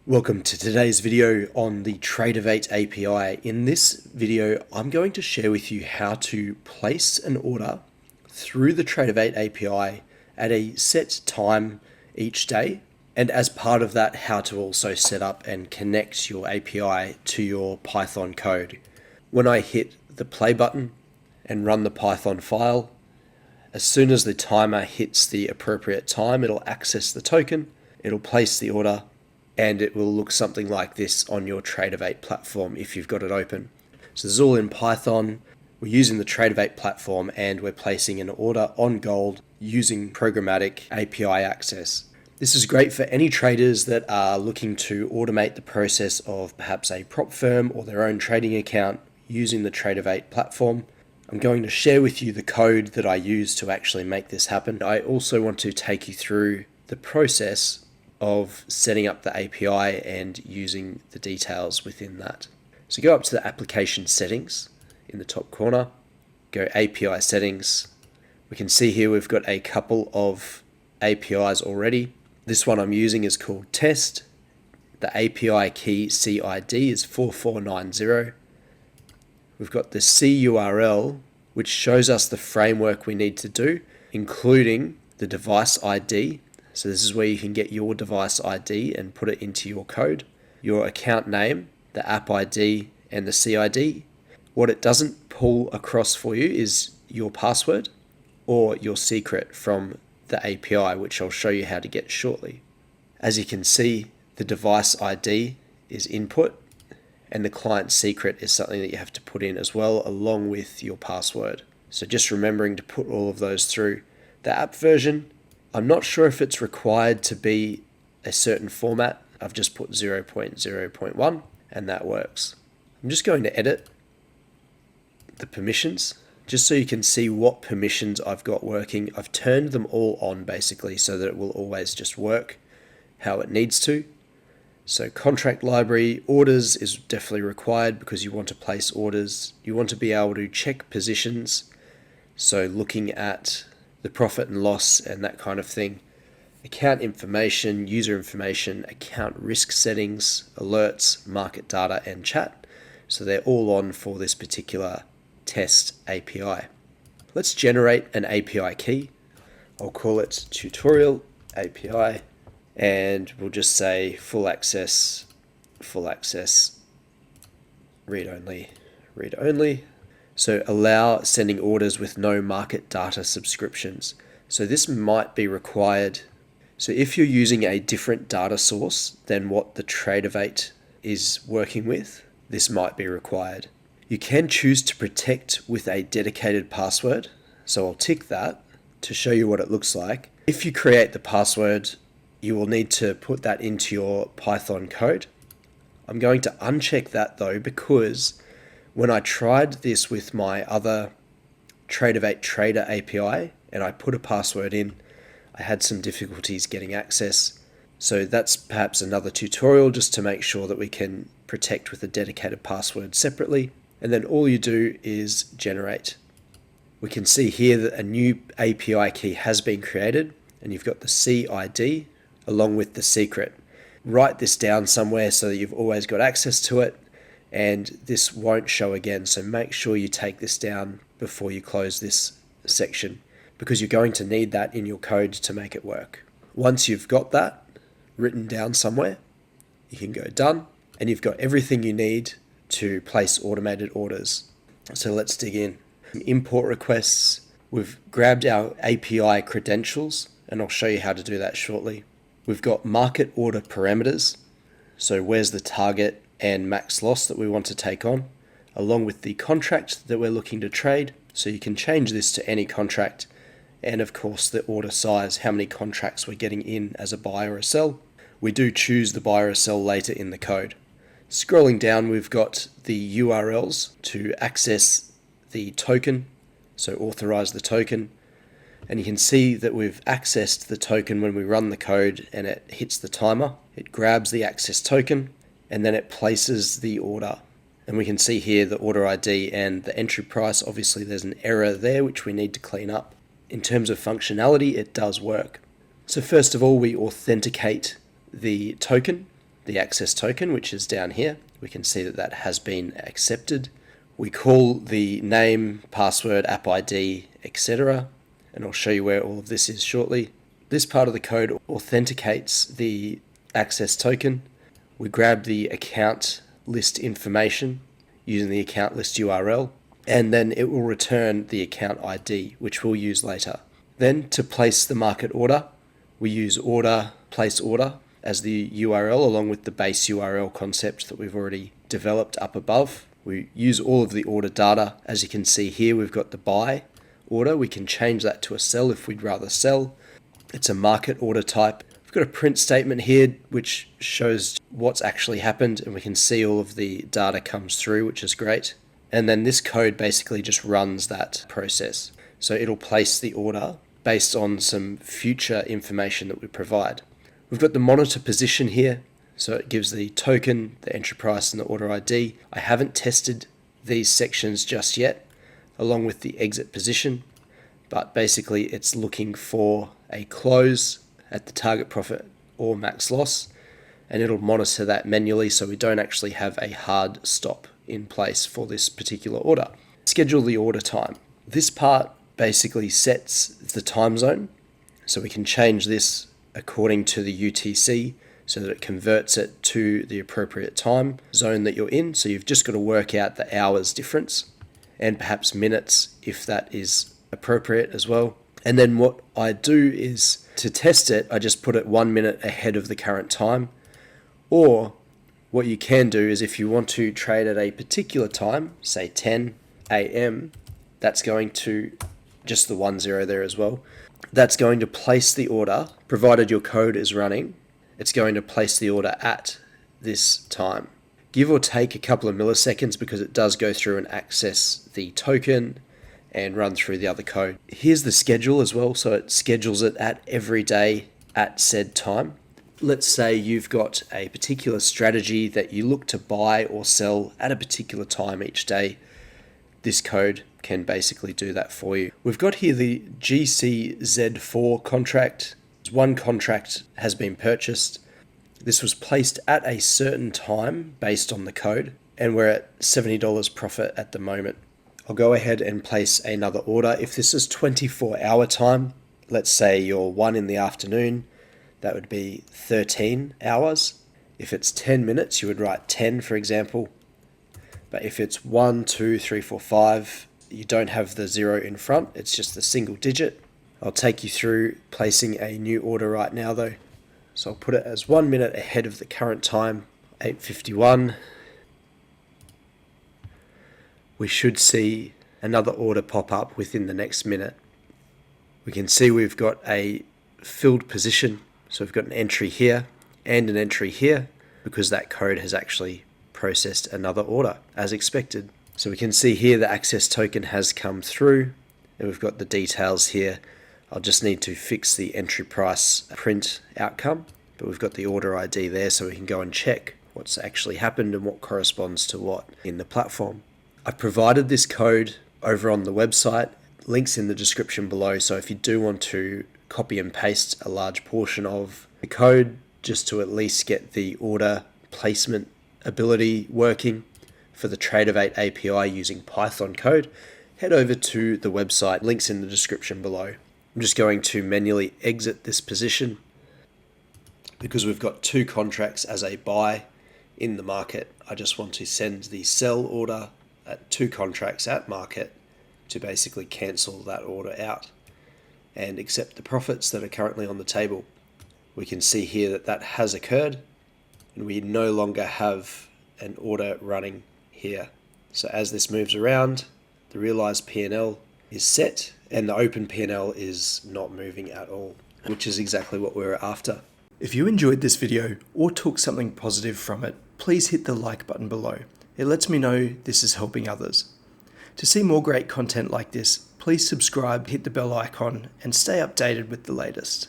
Welcome to today's video on the Tradovate API. In this video, I'm going to share with you how to place an order through the Tradovate API at a set time each day. And as part of that, how to also set up and connect your API to your Python code. When I hit the play button and run the Python file, as soon as the timer hits the appropriate time, it'll access the token, it'll place the order, and it will look something like this on your Tradovate platform if you've got it open. So this is all in Python. We're using the Tradovate platform and we're placing an order on gold using programmatic API access. This is great for any traders that are looking to automate the process of perhaps a prop firm or their own trading account using the Tradovate platform. I'm going to share with you the code that I use to actually make this happen. I also want to take you through the process of setting up the API and using the details within that. So go up to the application settings in the top corner, go API settings. We can see here we've got a couple of APIs already. This one I'm using is called test. The API key CID is 4490. We've got the CURL, which shows us the framework we need to do, including the device ID. So this is where you can get your device ID and put it into your code, your account name, the app ID, and the CID. What it doesn't pull across for you is your password or your secret from the API, which I'll show you how to get shortly. As you can see, the device ID is input, and the client secret is something that you have to put in as well, along with your password. So just remembering to put all of those through. The app version, I'm not sure if it's required to be a certain format. I've just put 0.0.1 and that works. I'm just going to edit the permissions just so you can see what permissions I've got working. I've turned them all on basically so that it will always just work how it needs to. So contract library, orders is definitely required because you want to place orders. You want to be able to check positions. So looking at the profit and loss and that kind of thing. Account information, user information, account risk settings, alerts, market data, and chat. So they're all on for this particular test API. Let's generate an API key. I'll call it tutorial API, and we'll just say full access, read only. So allow sending orders with no market data subscriptions. So this might be required. So if you're using a different data source than what the Tradovate is working with, this might be required. You can choose to protect with a dedicated password. So I'll tick that to show you what it looks like. If you create the password, you will need to put that into your Python code. I'm going to uncheck that though, because when I tried this with my other Tradovate Trader API and I put a password in, I had some difficulties getting access. So that's perhaps another tutorial just to make sure that we can protect with a dedicated password separately. And then all you do is generate. We can see here that a new API key has been created and you've got the CID along with the secret. Write this down somewhere so that you've always got access to it, and this won't show again. So make sure you take this down before you close this section, because you're going to need that in your code to make it work. Once you've got that written down somewhere, you can go done, and you've got everything you need to place automated orders. So let's dig in. Import requests. We've grabbed our API credentials, and I'll show you how to do that shortly. We've got market order parameters. So where's the target and max loss that we want to take on, along with the contract that we're looking to trade. So you can change this to any contract, and of course the order size, how many contracts we're getting in as a buy or a sell. We do choose the buy or a sell later in the code. Scrolling down, we've got the URLs to access the token, so authorize the token. And you can see that we've accessed the token when we run the code and it hits the timer. It grabs the access token and then it places the order. And we can see here the order ID and the entry price. Obviously there's an error there which we need to clean up. In terms of functionality, it does work. So first of all, we authenticate the token the access token, which is down here. We can see that that has been accepted. We call the name, password, app ID, etc. And I'll show you where all of this is shortly. This part of the code authenticates the access token. We grab the account list information using the account list URL, and then it will return the account ID, which we'll use later. Then to place the market order, we use order, place order as the URL along with the base URL concept that we've already developed up above. We use all of the order data. As you can see here, we've got the buy order. We can change that to a sell if we'd rather sell. It's a market order type. We've got a print statement here which shows what's actually happened, and we can see all of the data comes through, which is great. And then this code basically just runs that process. So it'll place the order based on some future information that we provide. We've got the monitor position here. So it gives the token, the entry price, and the order ID. I haven't tested these sections just yet, along with the exit position, but basically it's looking for a close at the target profit or max loss, and it'll monitor that manually so we don't actually have a hard stop in place for this particular order. Schedule the order time. This part basically sets the time zone, so we can change this according to the UTC, so that it converts it to the appropriate time zone that you're in. So you've just got to work out the hours difference and perhaps minutes if that is appropriate as well. And then what I do is to test it, I just put it 1 minute ahead of the current time. Or what you can do is if you want to trade at a particular time, say 10 a.m., that's going to, just the 10 there as well, that's going to place the order, provided your code is running, it's going to place the order at this time. Give or take a couple of milliseconds because it does go through and access the token and run through the other code. Here's the schedule as well, so it schedules it at every day at said time. Let's say you've got a particular strategy that you look to buy or sell at a particular time each day. This code can basically do that for you. We've got here the GCZ4 contract. One contract has been purchased. This was placed at a certain time based on the code, and we're at $70 profit at the moment. I'll go ahead and place another order. If this is 24-hour time, let's say you're 1 in the afternoon, that would be 13 hours. If it's 10 minutes, you would write 10, for example. But if it's 1, 2, 3, 4, 5, you don't have the 0 in front, it's just the single digit. I'll take you through placing a new order right now though. So I'll put it as 1 minute ahead of the current time, 8:51. We should see another order pop up within the next minute. We can see we've got a filled position. So we've got an entry here and an entry here because that code has actually processed another order as expected. So we can see here the access token has come through and we've got the details here. I'll just need to fix the entry price print outcome, but we've got the order ID there so we can go and check what's actually happened and what corresponds to what in the platform. I've provided this code over on the website, links in the description below, so if you do want to copy and paste a large portion of the code just to at least get the order placement ability working for the Tradovate API using Python code, head over to the website, links in the description below. I'm just going to manually exit this position because we've got 2 contracts as a buy in the market. I just want to send the sell order at 2 contracts at market to basically cancel that order out and accept the profits that are currently on the table. We can see here that that has occurred and we no longer have an order running here. So as this moves around, the realized P&L is set and the open P&L is not moving at all, which is exactly what we're after. If you enjoyed this video or took something positive from it, please hit the like button below. It lets me know this is helping others. To see more great content like this, please subscribe, hit the bell icon, and stay updated with the latest.